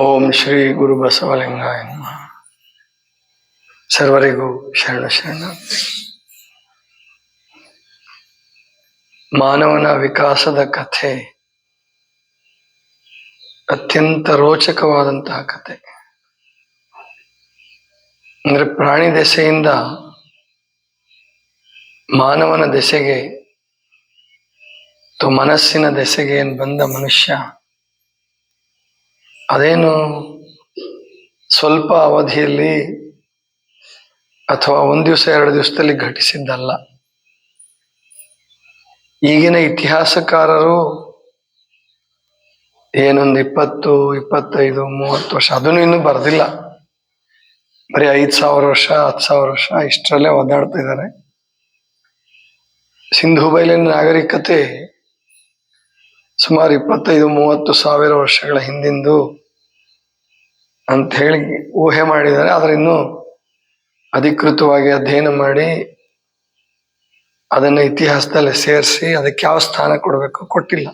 ಓಂ ಶ್ರೀ ಗುರು ಬಸವಲಿಂಗಾಯ ನಮಃ. ಸರ್ವರಿಗೂ ಶರಣ. ಮಾನವನ ವಿಕಾಸದ ಕಥೆ ಅತ್ಯಂತ ರೋಚಕವಾದಂತಹ ಕಥೆ. ಅಂದ್ರೆ ಪ್ರಾಣಿ ದೆಸೆಯಿಂದ ಮಾನವನ ದೆಸೆಗೆ ಅಥವಾ ಮನಸ್ಸಿನ ದೆಸೆಗೆ ಏನು ಬಂದ ಮನುಷ್ಯ ಅದೇನು ಸ್ವಲ್ಪ ಅವಧಿಯಲ್ಲಿ ಅಥವಾ ಒಂದು ದಿವಸ 2 ದಿವಸದಲ್ಲಿ ಘಟಿಸಿದ್ದಲ್ಲ. ಈಗಿನ ಇತಿಹಾಸಕಾರರು ಏನೊಂದು 20, 25, 30 ವರ್ಷ ಅದನ್ನು ಇನ್ನೂ ಬರೆದಿಲ್ಲ. ಬರೀ 5,000 ವರ್ಷ 10,000 ವರ್ಷ ಇಷ್ಟರಲ್ಲೇ ಓದಾಡ್ತಾ ಇದ್ದಾರೆ. ಸಿಂಧೂ ಬಯಲಿನ ನಾಗರಿಕತೆ ಸುಮಾರು 25-30 ಸಾವಿರ ವರ್ಷಗಳ ಹಿಂದಿಂದು ಅಂತ ಹೇಳಿ ಊಹೆ ಮಾಡಿದ್ದಾರೆ. ಆದರೆ ಇನ್ನೂ ಅಧಿಕೃತವಾಗಿ ಅಧ್ಯಯನ ಮಾಡಿ ಅದನ್ನ ಇತಿಹಾಸದಲ್ಲಿ ಸೇರಿಸಿ ಅದಕ್ಕೆ ಯಾವ ಸ್ಥಾನ ಕೊಡಬೇಕು ಕೊಟ್ಟಿಲ್ಲ.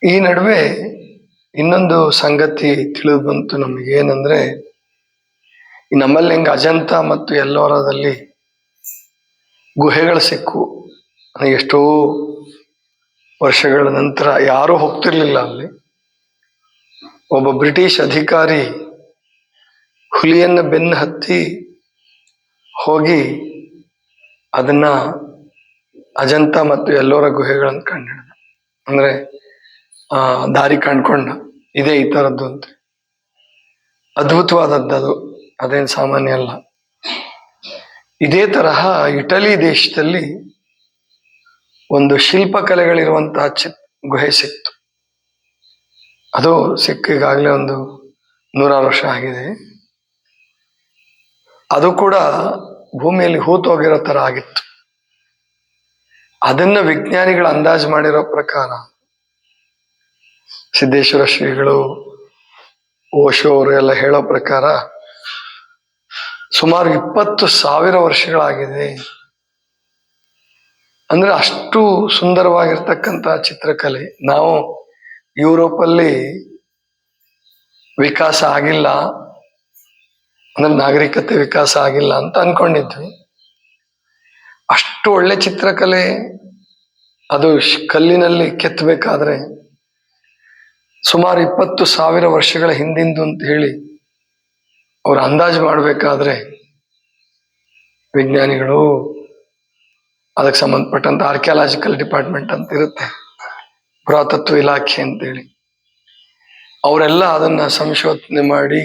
ಈ ನಡುವೆ ಇನ್ನೊಂದು ಸಂಗತಿ ತಿಳಿದು ಬಂತು ನಮಗೆ. ಏನಂದ್ರೆ ನಮ್ಮಲ್ಲಿ ಹೆಂಗೆ ಅಜಂತ ಮತ್ತು ಎಲ್ಲೋರದಲ್ಲಿ ಗುಹೆಗಳು ಸಿಕ್ಕು, ಎಷ್ಟೋ ವರ್ಷಗಳ ನಂತರ ಯಾರೂ ಹೋಗ್ತಿರ್ಲಿಲ್ಲ ಅಲ್ಲಿ. ಒಬ್ಬ ಬ್ರಿಟಿಷ್ ಅಧಿಕಾರಿ ಹುಲಿಯನ್ನ ಬೆನ್ನು ಹತ್ತಿ ಹೋಗಿ ಅದನ್ನ ಅಜಂತ ಮತ್ತು ಎಲ್ಲೋರ ಗುಹೆಗಳನ್ನು ಕಂಡಿಡ್ದ. ಅಂದ್ರೆ ದಾರಿ ಕಂಡ್ಕೊಂಡ ಇದೇ ಈ ಥರದ್ದು ಅಂತ. ಅದ್ಭುತವಾದದ್ದು, ಅದೇನು ಸಾಮಾನ್ಯ ಅಲ್ಲ. ಇದೇ ತರಹ ಇಟಲಿ ದೇಶದಲ್ಲಿ ಒಂದು ಶಿಲ್ಪಕಲೆಗಳಿರುವಂತಹ ಗುಹೆ ಸಿಕ್ತು. ಅದು ಈಗಾಗಲೇ ಒಂದು 100 ವರ್ಷ ಆಗಿದೆ. ಅದು ಕೂಡ ಭೂಮಿಯಲ್ಲಿ ಹೂತೋಗಿರೋ ತರ ಆಗಿತ್ತು. ಅದನ್ನ ವಿಜ್ಞಾನಿಗಳು ಅಂದಾಜು ಮಾಡಿರೋ ಪ್ರಕಾರ, ಸಿದ್ದೇಶ್ವರ ಶ್ರೀಗಳು, ಓಶೋ ಅವರು ಎಲ್ಲ ಹೇಳೋ ಪ್ರಕಾರ ಸುಮಾರು 20,000 ವರ್ಷಗಳಾಗಿದೆ. ಅಂದ್ರೆ ಅಷ್ಟು ಸುಂದರವಾಗಿರ್ತಕ್ಕಂಥ ಚಿತ್ರಕಲೆ ನಾವು ಯುರೋಪಲ್ಲಿ ವಿಕಾಸ ಆಗಿಲ್ಲ, ಅಂದ್ರೆ ನಾಗರಿಕತೆ ವಿಕಾಸ ಆಗಿಲ್ಲ ಅಂತ ಅನ್ಕೊಂಡಿದ್ವಿ. ಅಷ್ಟು ಒಳ್ಳೆ ಚಿತ್ರಕಲೆ ಅದು ಕಲ್ಲಿನಲ್ಲಿ ಕೆತ್ತಬೇಕಾದ್ರೆ ಸುಮಾರು 20,000 ವರ್ಷಗಳ ಹಿಂದಿಂದು ಅಂತ ಹೇಳಿ ಅವ್ರು ಅಂದಾಜು ಮಾಡಬೇಕಾದ್ರೆ ವಿಜ್ಞಾನಿಗಳು, ಅದಕ್ಕೆ ಸಂಬಂಧಪಟ್ಟಂತ ಆರ್ಕಿಯಾಲಜಿಕಲ್ ಡಿಪಾರ್ಟ್ಮೆಂಟ್ ಅಂತ ಇರುತ್ತೆ, ಪುರಾತತ್ವ ಇಲಾಖೆ ಅಂತೇಳಿ, ಅವರೆಲ್ಲ ಅದನ್ನ ಸಂಶೋಧನೆ ಮಾಡಿ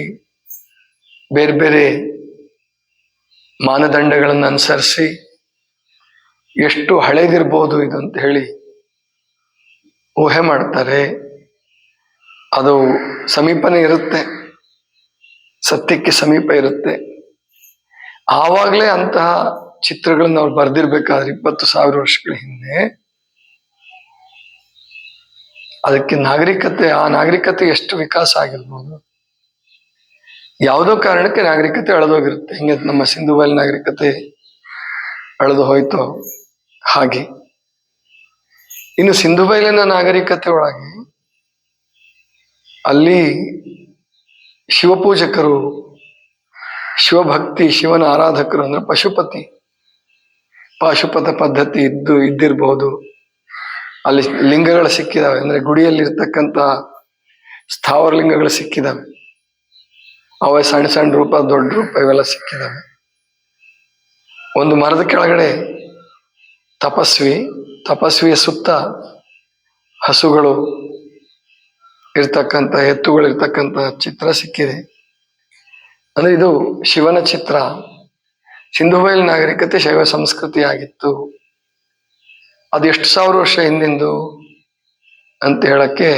ಬೇರೆ ಬೇರೆ ಮಾನದಂಡಗಳನ್ನು ಅನುಸರಿಸಿ ಎಷ್ಟು ಹಳೇದಿರ್ಬೋದು ಇದು ಅಂತ ಹೇಳಿ ಊಹೆ ಮಾಡ್ತಾರೆ. ಅದು ಸಮೀಪನೇ ಇರುತ್ತೆ, ಸತ್ಯಕ್ಕೆ ಸಮೀಪ ಇರುತ್ತೆ. ಆವಾಗಲೇ ಅಂತಹ ಚಿತ್ರಗಳನ್ನ ಅವ್ರು ಬರ್ದಿರ್ಬೇಕಾದ್ರೆ 20,000 ವರ್ಷಗಳ ಹಿಂದೆ ಅದಕ್ಕೆ ಆ ನಾಗರಿಕತೆ ಎಷ್ಟು ವಿಕಾಸ ಆಗಿರ್ಬೋದು. ಯಾವುದೋ ಕಾರಣಕ್ಕೆ ನಾಗರಿಕತೆ ಅಳೆದೋಗಿರುತ್ತೆ. ಹಿಂಗೆ ನಮ್ಮ ಸಿಂಧೂ ವ್ಯಾಲಿ ನಾಗರಿಕತೆ ಅಳೆದು ಹೋಯ್ತು ಹಾಗೆ. ಇನ್ನು ಸಿಂಧೂ ಬಯಲಿನ ನಾಗರಿಕತೆ ಒಳಗೆ ಅಲ್ಲಿ ಶಿವಪೂಜಕರು, ಶಿವಭಕ್ತಿ, ಶಿವನ ಆರಾಧಕರು, ಅಂದ್ರೆ ಪಾಶುಪತ ಪದ್ಧತಿ ಇದ್ದಿರಬಹುದು. ಅಲ್ಲಿ ಲಿಂಗಗಳು ಸಿಕ್ಕಿದಾವೆ, ಅಂದ್ರೆ ಗುಡಿಯಲ್ಲಿ ಇರ್ತಕ್ಕಂಥ ಸ್ಥಾವರ ಲಿಂಗಗಳು ಸಿಕ್ಕಿದಾವೆ. ಅವ ಸಣ್ಣ ಸಣ್ಣ ರೂಪ, ದೊಡ್ಡ ರೂಪ ಇವೆಲ್ಲ ಸಿಕ್ಕಿದಾವೆ. ಒಂದು ಮರದ ಕೆಳಗಡೆ ತಪಸ್ವಿಯ ಸುತ್ತ ಹಸುಗಳು ಇರ್ತಕ್ಕಂಥ, ಎತ್ತುಗಳು ಇರ್ತಕ್ಕಂಥ ಚಿತ್ರ ಸಿಕ್ಕಿದೆ. ಅಂದ್ರೆ ಇದು ಶಿವನ ಚಿತ್ರ. ಸಿಂಧೂ ಬಯಲು ನಾಗರಿಕತೆ ಶೈವ ಸಂಸ್ಕೃತಿ ಆಗಿತ್ತು. ಅದು ಎಷ್ಟು 1000 ವರ್ಷ ಹಿಂದಿಂದು ಅಂತ ಹೇಳಕ್ಕೆ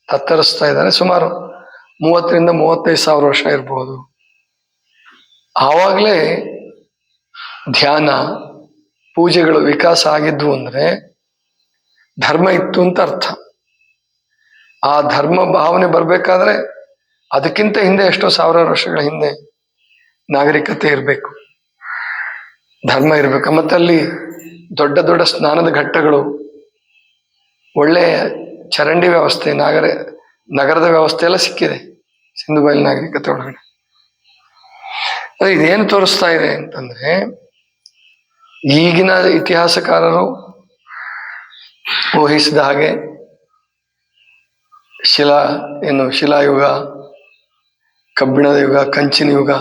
ತತ್ತರಿಸ್ತಾ ಇದ್ದಾರೆ. ಸುಮಾರು 30,000-35,000 ವರ್ಷ ಇರ್ಬೋದು. ಆವಾಗಲೇ ಧ್ಯಾನ, ಪೂಜೆಗಳು ವಿಕಾಸ ಆಗಿದ್ವು. ಅಂದ್ರೆ ಧರ್ಮ ಇತ್ತು ಅಂತ ಅರ್ಥ. ಆ ಧರ್ಮ ಭಾವನೆ ಬರ್ಬೇಕಾದ್ರೆ ಅದಕ್ಕಿಂತ ಹಿಂದೆ ಎಷ್ಟೋ 1000 ವರ್ಷಗಳ ಹಿಂದೆ ನಾಗರಿಕತೆ ಇರಬೇಕು, ಧರ್ಮ ಇರ್ಬೇಕು. ಮತ್ತೆ ಅಲ್ಲಿ ದೊಡ್ಡ ದೊಡ್ಡ ಸ್ನಾನದ ಘಟ್ಟಗಳು, ಒಳ್ಳೆಯ ಚರಂಡಿ ವ್ಯವಸ್ಥೆ, ನಗರದ ವ್ಯವಸ್ಥೆ ಎಲ್ಲ ಸಿಕ್ಕಿದೆ ಸಿಂಧು ಬಯಲು ನಾಗರಿಕತೆ ಒಳಗಡೆ. ಇದೇನು ತೋರಿಸ್ತಾ ಇದೆ ಅಂತಂದ್ರೆ, ಈಗಿನ ಇತಿಹಾಸಕಾರರು ಊಹಿಸಿದ ಹಾಗೆ ಶಿಲಾಯುಗ, ಕಬ್ಬಿಣದ ಯುಗ, ಕಂಚಿನ ಯುಗ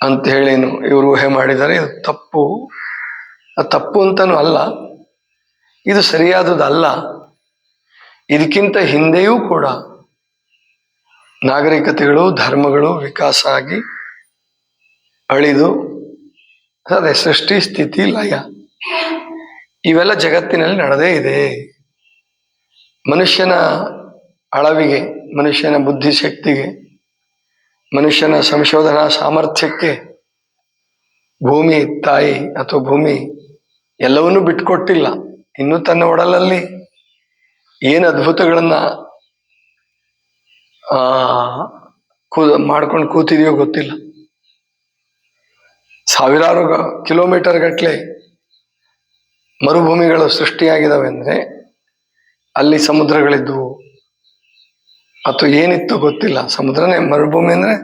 ಅಂತ ಹೇಳೇನು ಇವರು ಊಹೆ ಮಾಡಿದ್ದಾರೆ. ಇದು ತಪ್ಪು. ತಪ್ಪು ಅಂತನೂ ಅಲ್ಲ, ಇದು ಸರಿಯಾದದಲ್ಲ. ಇದಕ್ಕಿಂತ ಹಿಂದೆಯೂ ಕೂಡ ನಾಗರಿಕತೆಗಳು, ಧರ್ಮಗಳು ವಿಕಾಸ ಆಗಿ ಅಳಿದು, ಅದೇ ಸೃಷ್ಟಿ, ಸ್ಥಿತಿ, ಲಯ ಇವೆಲ್ಲ ಜಗತ್ತಿನಲ್ಲಿ ನಡೆದೇ ಇದೆ. ಮನುಷ್ಯನ ಅಳವಿಗೆ, ಮನುಷ್ಯನ ಬುದ್ಧಿಶಕ್ತಿಗೆ, ಮನುಷ್ಯನ ಸಂಶೋಧನಾ ಸಾಮರ್ಥ್ಯಕ್ಕೆ ಭೂಮಿ ತಾಯಿ ಅಥವಾ ಭೂಮಿ ಎಲ್ಲವನ್ನೂ ಬಿಟ್ಕೊಟ್ಟಿಲ್ಲ. ಇನ್ನೂ ತನ್ನ ಒಡಲಲ್ಲಿ ಏನು ಅದ್ಭುತಗಳನ್ನ ಮಾಡ್ಕೊಂಡು ಕೂತಿದೆಯೋ ಗೊತ್ತಿಲ್ಲ. ಸಾವಿರಾರು ಕಿಲೋಮೀಟರ್ ಗಟ್ಟಲೆ ಮರುಭೂಮಿಗಳು ಸೃಷ್ಟಿಯಾಗಿದ್ದಾವೆ ಅಂದ್ರೆ ಅಲ್ಲಿ ಸಮುದ್ರಗಳಿದ್ವು ಅಥವಾ ಏನಿತ್ತು ಗೊತ್ತಿಲ್ಲ. ಸಮುದ್ರನೇ, ಮರುಭೂಮಿ ಅಂದ್ರೆ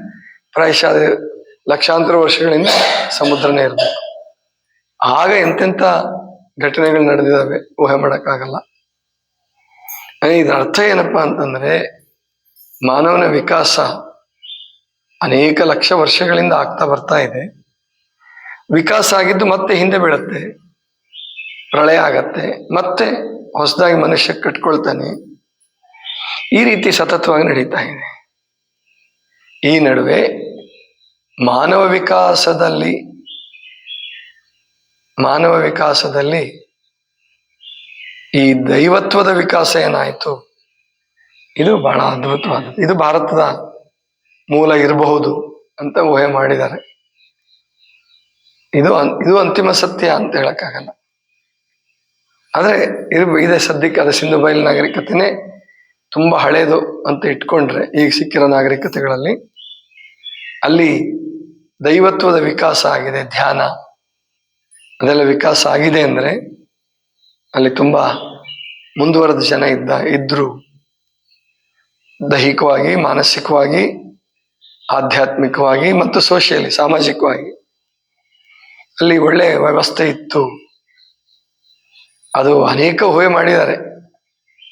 ಪ್ರಾಯಶಃ ಲಕ್ಷಾಂತರ ವರ್ಷಗಳಿಂದ ಸಮುದ್ರನೇ ಇರಬೇಕು. ಆಗ ಎಂತೆಂಥ ಘಟನೆಗಳು ನಡೆದಿದ್ದಾವೆ ಊಹೆ ಮಾಡೋಕ್ಕಾಗಲ್ಲ. ಇದರ ಅರ್ಥ ಏನಪ್ಪಾ ಅಂತಂದ್ರೆ, ಮಾನವನ ವಿಕಾಸ ಅನೇಕ ಲಕ್ಷ ವರ್ಷಗಳಿಂದ ಆಗ್ತಾ ಬರ್ತಾ ಇದೆ. ವಿಕಾಸ ಆಗಿದ್ದು ಮತ್ತೆ ಹಿಂದೆ ಬೀಳುತ್ತೆ, ಪ್ರಳಯ ಆಗತ್ತೆ, ಮತ್ತೆ ಹೊಸದಾಗಿ ಮನುಷ್ಯ ಕಟ್ಕೊಳ್ತಾನೆ. ಈ ರೀತಿ ಸತತವಾಗಿ ನಡೀತಾ ಇದೆ. ಈ ನಡುವೆ ಮಾನವ ವಿಕಾಸದಲ್ಲಿ ಈ ದೈವತ್ವದ ವಿಕಾಸ ಏನಾಯಿತು, ಇದು ಬಹಳ ಅದ್ಭುತವಾದದ್ದು. ಇದು ಭಾರತದ ಮೂಲ ಇರಬಹುದು ಅಂತ ಊಹೆ ಮಾಡಿದ್ದಾರೆ. ಇದು ಅಂತಿಮ ಸತ್ಯ ಅಂತ ಹೇಳಕ್ಕಾಗಲ್ಲ. ಆದ್ರೆ ಇದೆ ಸದ್ಯಕ್ಕೆ. ಅದು ಸಿಂಧು ಬಯಲು ನಾಗರಿಕತೆನೇ ತುಂಬಾ ಹಳೇದು ಅಂತ ಇಟ್ಕೊಂಡ್ರೆ, ಈಗ ಸಿಕ್ಕಿರೋ ನಾಗರಿಕತೆಗಳಲ್ಲಿ ಅಲ್ಲಿ ದೈವತ್ವದ ವಿಕಾಸ ಆಗಿದೆ, ಧ್ಯಾನ ಅದೆಲ್ಲ ವಿಕಾಸ ಆಗಿದೆ ಅಂದ್ರೆ ಅಲ್ಲಿ ತುಂಬಾ ಮುಂದುವರೆದ ಜನ ಇದ್ರು. ದೈಹಿಕವಾಗಿ, ಮಾನಸಿಕವಾಗಿ, ಆಧ್ಯಾತ್ಮಿಕವಾಗಿ ಮತ್ತು ಸೋಷಿಯಲಿ, ಸಾಮಾಜಿಕವಾಗಿ ಅಲ್ಲಿ ಒಳ್ಳೆ ವ್ಯವಸ್ಥೆ ಇತ್ತು. ಅದು ಅನೇಕ ಊಹೆ ಮಾಡಿದ್ದಾರೆ.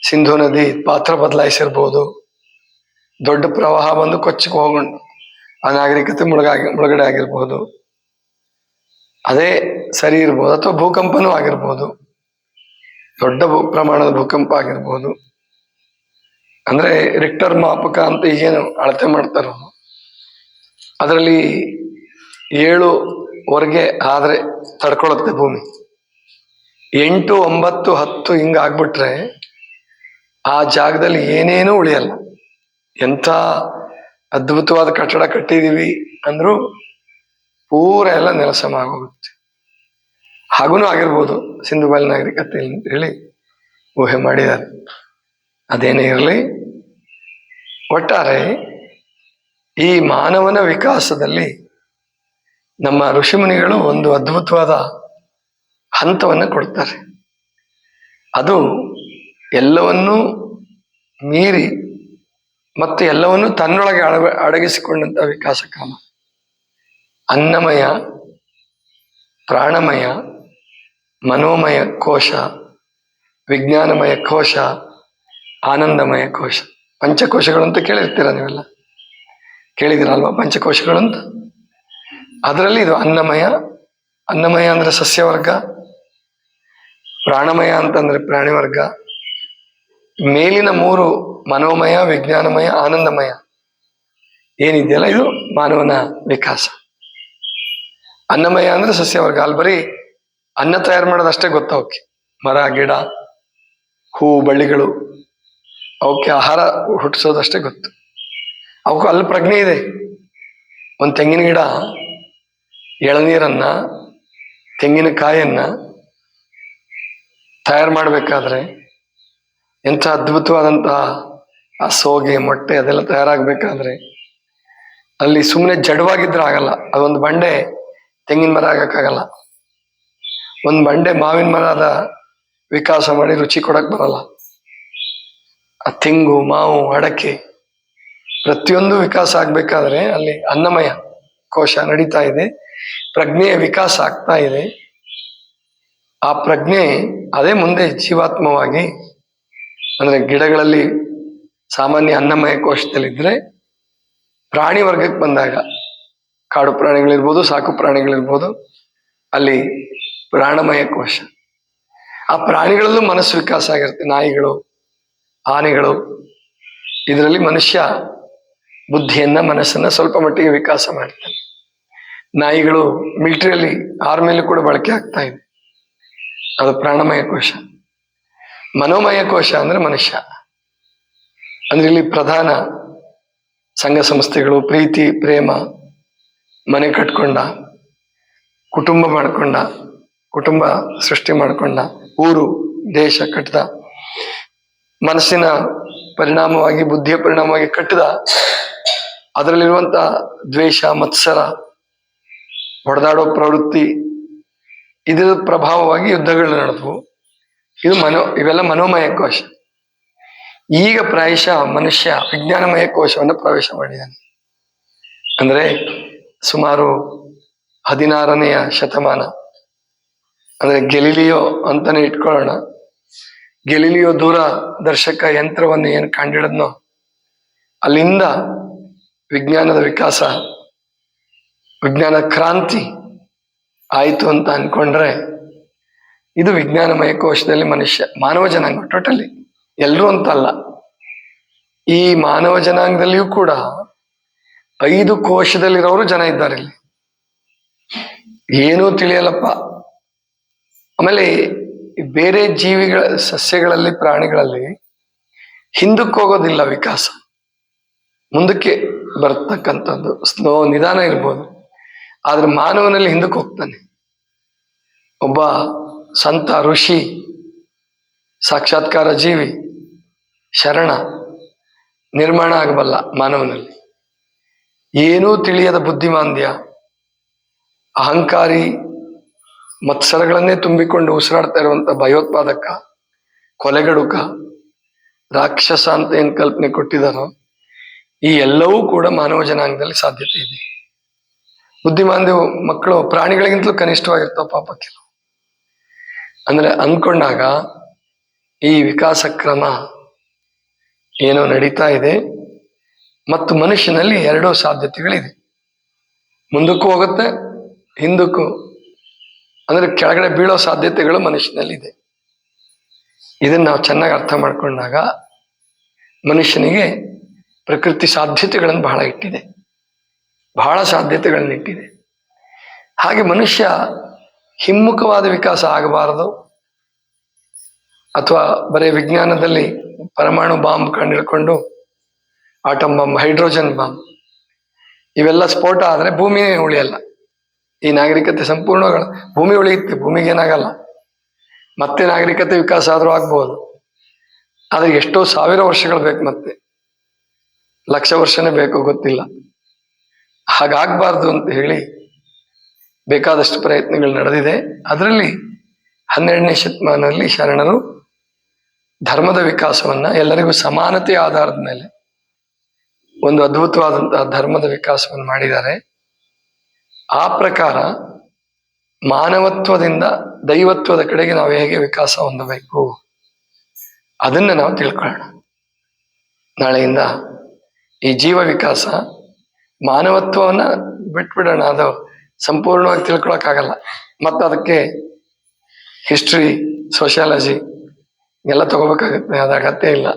ಸಿಂಧು ನದಿ ಪಾತ್ರ ಬದಲಾಯಿಸಿರ್ಬೋದು, ದೊಡ್ಡ ಪ್ರವಾಹ ಬಂದು ಕೊಚ್ಚಿಗೆ ಹೋಗೊಂಡು ಆ ನಾಗರಿಕತೆ ಮುಳುಗಡೆ ಆಗಿರ್ಬೋದು, ಅದೇ ಸರಿ ಇರ್ಬೋದು. ಅಥವಾ ಭೂಕಂಪನೂ ಆಗಿರ್ಬೋದು, ದೊಡ್ಡ ಪ್ರಮಾಣದ ಭೂಕಂಪ ಆಗಿರ್ಬೋದು. ಅಂದ್ರೆ ರಿಕ್ಟರ್ ಮಾಪಕ ಅಂತ ಈಗೇನು ಅಳತೆ ಮಾಡ್ತಾರೋ ಅದರಲ್ಲಿ 7 ಆದ್ರೆ ತಡ್ಕೊಳತ್ತೆ ಭೂಮಿ. 8, 9, 10 ಹಿಂಗ ಆಗ್ಬಿಟ್ರೆ ಆ ಜಾಗದಲ್ಲಿ ಏನೇನೂ ಉಳಿಯಲ್ಲ. ಎಂಥ ಅದ್ಭುತವಾದ ಕಟ್ಟಡ ಕಟ್ಟಿದೀವಿ ಅಂದ್ರೂ ಪೂರ ಎಲ್ಲ ನೆಲಸಮ ಆಗೋಗುತ್ತೆ. ಹಾಗೂ ಆಗಿರ್ಬೋದು ಸಿಂಧು ಬಯಲು ನಾಗರಿಕತೆ ಅಂತ ಹೇಳಿ ಊಹೆ ಮಾಡಿದ್ದಾರೆ. ಅದೇನೇ ಇರಲಿ, ಒಟ್ಟಾರೆ ಈ ಮಾನವನ ವಿಕಾಸದಲ್ಲಿ ನಮ್ಮ ಋಷಿಮುನಿಗಳು ಒಂದು ಅದ್ಭುತವಾದ ಹಂತವನ್ನು ಕೊಡ್ತಾರೆ. ಅದು ಎಲ್ಲವನ್ನೂ ಮೀರಿ ಮತ್ತು ಎಲ್ಲವನ್ನೂ ತನ್ನೊಳಗೆ ಅಡಗಿಸಿಕೊಂಡಂಥ ವಿಕಾಸ ಕ್ರಮ. ಅನ್ನಮಯ, ಪ್ರಾಣಮಯ, ಮನೋಮಯ ಕೋಶ, ವಿಜ್ಞಾನಮಯ ಕೋಶ, ಆನಂದಮಯ ಕೋಶ. ಪಂಚಕೋಶಗಳು ಅಂತ ಕೇಳಿರ್ತೀರ ನೀವೆಲ್ಲ, ಕೇಳಿದಿರಲ್ವಾ ಪಂಚಕೋಶಗಳು ಅಂತ? ಅದರಲ್ಲಿ ಇದು ಅನ್ನಮಯ. ಅನ್ನಮಯ ಅಂದ್ರೆ ಸಸ್ಯವರ್ಗ, ಪ್ರಾಣಮಯ ಅಂತಂದ್ರೆ ಪ್ರಾಣಿ ವರ್ಗ, ಮೇಲಿನ 3 ಮನೋಮಯ, ವಿಜ್ಞಾನಮಯ, ಆನಂದಮಯ ಏನಿದೆಯಲ್ಲ ಇದು ಮಾನವನ ವಿಕಾಸ. ಅನ್ನಮಯ ಅಂದ್ರೆ ಸಸ್ಯವರ್ಗ, ಅಲ್ಲಿ ಬರೀ ಅನ್ನ ತಯಾರು ಮಾಡೋದಷ್ಟೇ ಗೊತ್ತು ಅವಕ್ಕೆ. ಮರ, ಗಿಡ, ಹೂ, ಬಳ್ಳಿಗಳು ಅವಕ್ಕೆ ಆಹಾರ ಹುಟ್ಟಿಸೋದಷ್ಟೇ ಗೊತ್ತು. ಅವಕ್ಕೂ ಅಲ್ಲಿ ಪ್ರಜ್ಞೆ ಇದೆ. ಒಂದು ತೆಂಗಿನ ಗಿಡ ಎಳನೀರನ್ನ, ತೆಂಗಿನಕಾಯನ್ನ ತಯಾರು ಮಾಡಬೇಕಾದ್ರೆ ಎಂಥ ಅದ್ಭುತವಾದಂತಹ ಆ ಸೋಗೆ, ಮೊಟ್ಟೆ ಅದೆಲ್ಲ ತಯಾರಾಗಬೇಕಾದ್ರೆ ಅಲ್ಲಿ ಸುಮ್ಮನೆ ಜಡವಾಗಿದ್ರೆ ಆಗಲ್ಲ. ಅದೊಂದು ಬಂಡೆ ತೆಂಗಿನ ಮರ ಆಗಕ್ಕಾಗಲ್ಲ. ಒಂದು ಬಂಡೆ ಮಾವಿನ ಮರದ ವಿಕಾಸ ಮಾಡಿ ರುಚಿ ಕೊಡಕ್ ಬರಲ್ಲ. ಆ ತೆಂಗು, ಮಾವು, ಅಡಕೆ ಪ್ರತಿಯೊಂದು ವಿಕಾಸ ಆಗ್ಬೇಕಾದ್ರೆ ಅಲ್ಲಿ ಅನ್ನಮಯ ಕೋಶ ನಡೀತಾ ಇದೆ, ಪ್ರಜ್ಞೆಯ ವಿಕಾಸ ಆಗ್ತಾ ಇದೆ. ಆ ಪ್ರಜ್ಞೆ ಅದೇ ಮುಂದೆ ಜೀವಾತ್ಮವಾಗಿ, ಅಂದ್ರೆ ಗಿಡಗಳಲ್ಲಿ ಸಾಮಾನ್ಯ ಅನ್ನಮಯ ಕೋಶದಲ್ಲಿದ್ರೆ ಪ್ರಾಣಿ ವರ್ಗಕ್ಕೆ ಬಂದಾಗ, ಕಾಡು ಪ್ರಾಣಿಗಳಿರ್ಬೋದು, ಸಾಕು ಪ್ರಾಣಿಗಳಿರ್ಬೋದು, ಅಲ್ಲಿ ಪ್ರಾಣಮಯ ಕೋಶ. ಆ ಪ್ರಾಣಿಗಳಲ್ಲೂ ಮನಸ್ಸು ವಿಕಾಸ ಆಗಿರುತ್ತೆ. ನಾಯಿಗಳು, ಆನೆಗಳು, ಇದರಲ್ಲಿ ಮನುಷ್ಯ ಬುದ್ಧಿಯನ್ನ, ಮನಸ್ಸನ್ನ ಸ್ವಲ್ಪ ಮಟ್ಟಿಗೆ ವಿಕಾಸ ಮಾಡ್ತಾನೆ. ನಾಯಿಗಳು ಮಿಲಿಟರಿಯಲ್ಲಿ, ಆರ್ಮಿಯಲ್ಲಿ ಕೂಡ ಬಳಕೆ ಆಗ್ತಾ ಇದೆ, ಅದು ಪ್ರಾಣಮಯ ಕೋಶ. ಮನೋಮಯ ಕೋಶ ಅಂದ್ರೆ ಮನುಷ್ಯ. ಅಂದ್ರೆ ಇಲ್ಲಿ ಪ್ರಧಾನ ಸಂಘ ಸಂಸ್ಥೆಗಳು, ಪ್ರೀತಿ, ಪ್ರೇಮ, ಮನೆ ಕಟ್ಕೊಂಡ, ಕುಟುಂಬ ಮಾಡ್ಕೊಂಡ, ಕುಟುಂಬ ಸೃಷ್ಟಿ ಮಾಡ್ಕೊಂಡ, ಊರು ದೇಶ ಕಟ್ಟಿದ, ಮನಸ್ಸಿನ ಪರಿಣಾಮವಾಗಿ, ಬುದ್ಧಿಯ ಪರಿಣಾಮವಾಗಿ ಕಟ್ಟಿದ, ಅದರಲ್ಲಿರುವಂತ ದ್ವೇಷ, ಮತ್ಸರ, ಹೊಡೆದಾಡೋ ಪ್ರವೃತ್ತಿ, ಇದರ ಪ್ರಭಾವವಾಗಿ ಯುದ್ಧಗಳು ನಡೆದವು. ಇವೆಲ್ಲ ಮನೋಮಯ ಕೋಶ. ಈಗ ಪ್ರಾಯಶಃ ಮನುಷ್ಯ ವಿಜ್ಞಾನಮಯ ಕೋಶವನ್ನು ಪ್ರವೇಶ ಮಾಡಿದ್ದಾನೆ. ಅಂದ್ರೆ ಸುಮಾರು 16ನೇ ಶತಮಾನ, ಅಂದ್ರೆ ಗೆಲಿಲಿಯೋ ಅಂತಾನೆ ಇಟ್ಕೊಳ್ಳೋಣ. ಗೆಲಿಲಿಯೋ ದೂರದರ್ಶಕ ಯಂತ್ರವನ್ನು ಏನು ಕಂಡಿಡದ್ನೋ ಅಲ್ಲಿಂದ ವಿಜ್ಞಾನದ ವಿಕಾಸ, ವಿಜ್ಞಾನ ಕ್ರಾಂತಿ ಆಯಿತು ಅಂತ ಅನ್ಕೊಂಡ್ರೆ, ಇದು ವಿಜ್ಞಾನಮಯ ಕೋಶದಲ್ಲಿ ಮನುಷ್ಯ, ಮಾನವ ಜನಾಂಗ ಟೋಟಲಿ, ಎಲ್ಲರೂ ಅಂತಲ್ಲ. ಈ ಮಾನವ ಜನಾಂಗದಲ್ಲಿಯೂ ಕೂಡ 5 ಕೋಶದಲ್ಲಿರೋರು ಜನ ಇದ್ದಾರೆ ಇಲ್ಲಿ. ಏನೂ ತಿಳಿಯಲ್ಲಪ್ಪ. ಆಮೇಲೆ ಬೇರೆ ಜೀವಿಗಳ, ಸಸ್ಯಗಳಲ್ಲಿ, ಪ್ರಾಣಿಗಳಲ್ಲಿ ಹಿಂದಕ್ಕೆ ಹೋಗೋದಿಲ್ಲ ವಿಕಾಸ, ಮುಂದಕ್ಕೆ ಬರ್ತಕ್ಕಂಥದ್ದು ಸ್ಲೋ, ನಿಧಾನ ಇರ್ಬೋದು. ಆದ್ರೆ ಮಾನವನಲ್ಲಿ ಹಿಂದಕ್ಕೆ ಹೋಗ್ತಾನೆ. ಒಬ್ಬ ಸಂತ, ಋಷಿ, ಸಾಕ್ಷಾತ್ಕಾರ ಜೀವಿ, ಶರಣ ನಿರ್ಮಾಣ ಆಗಬಲ್ಲ ಮಾನವನಲ್ಲಿ. ಏನೂ ತಿಳಿಯದ ಬುದ್ಧಿಮಾಂದ್ಯ, ಅಹಂಕಾರಿ, ಮತ್ಸರಗಳನ್ನೇ ತುಂಬಿಕೊಂಡು ಉಸಿರಾಡ್ತಾ ಇರುವಂತ ಭಯೋತ್ಪಾದಕ, ಕೊಲೆಗಡುಕ, ರಾಕ್ಷಸ ಅಂತ ಏನ್ ಕಲ್ಪನೆ ಕೊಟ್ಟಿದಾರೋ, ಈ ಎಲ್ಲವೂ ಕೂಡ ಮಾನವ ಜನಾಂಗದಲ್ಲಿ ಸಾಧ್ಯತೆ ಇದೆ. ಬುದ್ಧಿಮಾಂದ್ಯ ಮಕ್ಕಳು ಪ್ರಾಣಿಗಳಿಗಿಂತಲೂ ಕನಿಷ್ಠವಾಗಿರ್ತಾವ ಪಾಪ ಕೆಲವು. ಅಂದ್ರೆ ಅಂದ್ಕೊಂಡಾಗ ಈ ವಿಕಾಸ ಕ್ರಮ ಏನೋ ನಡೀತಾ ಇದೆ, ಮತ್ತು ಮನುಷ್ಯನಲ್ಲಿ 2 ಸಾಧ್ಯತೆಗಳಿದೆ. ಮುಂದಕ್ಕೂ ಹೋಗುತ್ತೆ, ಹಿಂದಕ್ಕೂ, ಅಂದ್ರೆ ಕೆಳಗಡೆ ಬೀಳೋ ಸಾಧ್ಯತೆಗಳು ಮನುಷ್ಯನಲ್ಲಿದೆ. ಇದನ್ನ ನಾವು ಚೆನ್ನಾಗಿ ಅರ್ಥ ಮಾಡ್ಕೊಂಡಾಗ ಮನುಷ್ಯನಿಗೆ ಪ್ರಕೃತಿ ಸಾಧ್ಯತೆಗಳನ್ನು ಬಹಳ ಇಟ್ಟಿದೆ, ಬಹಳ ಸಾಧ್ಯತೆಗಳನ್ನ ಇಟ್ಟಿದೆ. ಹಾಗೆ ಮನುಷ್ಯ ಹಿಮ್ಮುಖವಾದ ವಿಕಾಸ ಆಗಬಾರದು, ಅಥವಾ ಬರೀ ವಿಜ್ಞಾನದಲ್ಲಿ ಪರಮಾಣು ಬಾಂಬ್ ಕಂಡಿಡ್ಕೊಂಡು, ಆಟಮ್ ಬಾಂಬ್, ಹೈಡ್ರೋಜನ್ ಬಾಂಬ್, ಇವೆಲ್ಲ ಸ್ಫೋಟ ಆದ್ರೆ ಭೂಮಿಯೇ ಉಳಿಯಲ್ಲ. ಈ ನಾಗರಿಕತೆ ಸಂಪೂರ್ಣಗಳು, ಭೂಮಿ ಉಳಿಯುತ್ತೆ, ಭೂಮಿಗೆ ಏನಾಗಲ್ಲ. ಮತ್ತೆ ನಾಗರಿಕತೆ ವಿಕಾಸ ಆದ್ರೂ ಆಗ್ಬೋದು, ಆದ್ರೆ ಎಷ್ಟೋ ಸಾವಿರ ವರ್ಷಗಳು ಬೇಕು, ಮತ್ತೆ ಲಕ್ಷ ವರ್ಷನೇ ಬೇಕು, ಗೊತ್ತಿಲ್ಲ. ಹಾಗಾಗ್ಬಾರ್ದು ಅಂತ ಹೇಳಿ ಬೇಕಾದಷ್ಟು ಪ್ರಯತ್ನಗಳು ನಡೆದಿದೆ. ಅದರಲ್ಲಿ 12ನೇ ಶತಮಾನದಲ್ಲಿ ಶರಣರು ಧರ್ಮದ ವಿಕಾಸವನ್ನ, ಎಲ್ಲರಿಗೂ ಸಮಾನತೆಯ ಆಧಾರದ ಮೇಲೆ ಒಂದು ಅದ್ಭುತವಾದಂತಹ ಧರ್ಮದ ವಿಕಾಸವನ್ನು ಮಾಡಿದ್ದಾರೆ. ಆ ಪ್ರಕಾರ ಮಾನವತ್ವದಿಂದ ದೈವತ್ವದ ಕಡೆಗೆ ನಾವು ಹೇಗೆ ವಿಕಾಸ ಹೊಂದಬೇಕು ಅದನ್ನ ನಾವು ತಿಳ್ಕೊಳ್ಳೋಣ. ನಾಳೆಯಿಂದ ಈ ಜೀವ ವಿಕಾಸ, ಮಾನವತ್ವವನ್ನ ಬಿಟ್ಬಿಡೋಣ, ಅದು ಸಂಪೂರ್ಣವಾಗಿ ತಿಳ್ಕೊಳಕ್ಕಾಗಲ್ಲ. ಮತ್ತು ಅದಕ್ಕೆ ಹಿಸ್ಟ್ರಿ, ಸೋಷಿಯಾಲಜಿ ಎಲ್ಲ ತಗೋಬೇಕಾಗುತ್ತೆ, ಅದು ಅಗತ್ಯ ಇಲ್ಲ.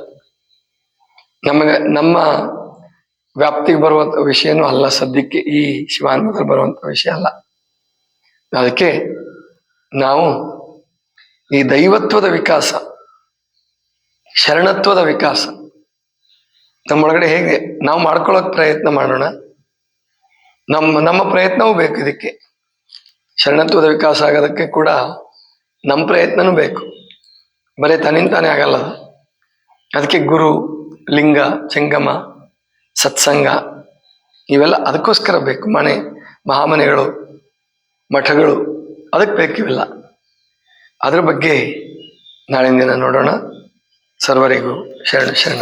ನಮ್ಮ ವ್ಯಾಪ್ತಿಗೆ ಬರುವಂತ ವಿಷಯನೂ ಅಲ್ಲ ಸದ್ಯಕ್ಕೆ, ಈ ಶಿವಾನಂದದಲ್ಲಿ ಬರುವಂತ ವಿಷಯ ಅಲ್ಲ. ಅದಕ್ಕೆ ನಾವು ಈ ದೈವತ್ವದ ವಿಕಾಸ, ಶರಣತ್ವದ ವಿಕಾಸ ನಮ್ಮೊಳಗಡೆ ಹೇಗೆ ನಾವು ಮಾಡ್ಕೊಳ್ಳೋಕೆ ಪ್ರಯತ್ನ ಮಾಡೋಣ. ನಮ್ಮ ಪ್ರಯತ್ನವೂ ಬೇಕು ಇದಕ್ಕೆ. ಶರಣತ್ವದ ವಿಕಾಸ ಆಗೋದಕ್ಕೆ ಕೂಡ ನಮ್ಮ ಪ್ರಯತ್ನನೂ ಬೇಕು, ಬರೀ ತನ್ನಿಂತಾನೆ ಆಗಲ್ಲ. ಅದಕ್ಕೆ ಗುರು, ಲಿಂಗ, ಜಂಗಮ, ಸತ್ಸಂಗ ಇವೆಲ್ಲ ಅದಕ್ಕೋಸ್ಕರ ಬೇಕು. ಮನೆ, ಮಹಾಮನೆಗಳು, ಮಠಗಳು ಅದಕ್ಕೆ ಬೇಕಿವೆಲ್ಲ. ಅದ್ರ ಬಗ್ಗೆ ನಾಳಿನ ದಿನ ನೋಡೋಣ. ಸರ್ವರಿಗೂ ಶರಣ ಶರಣ.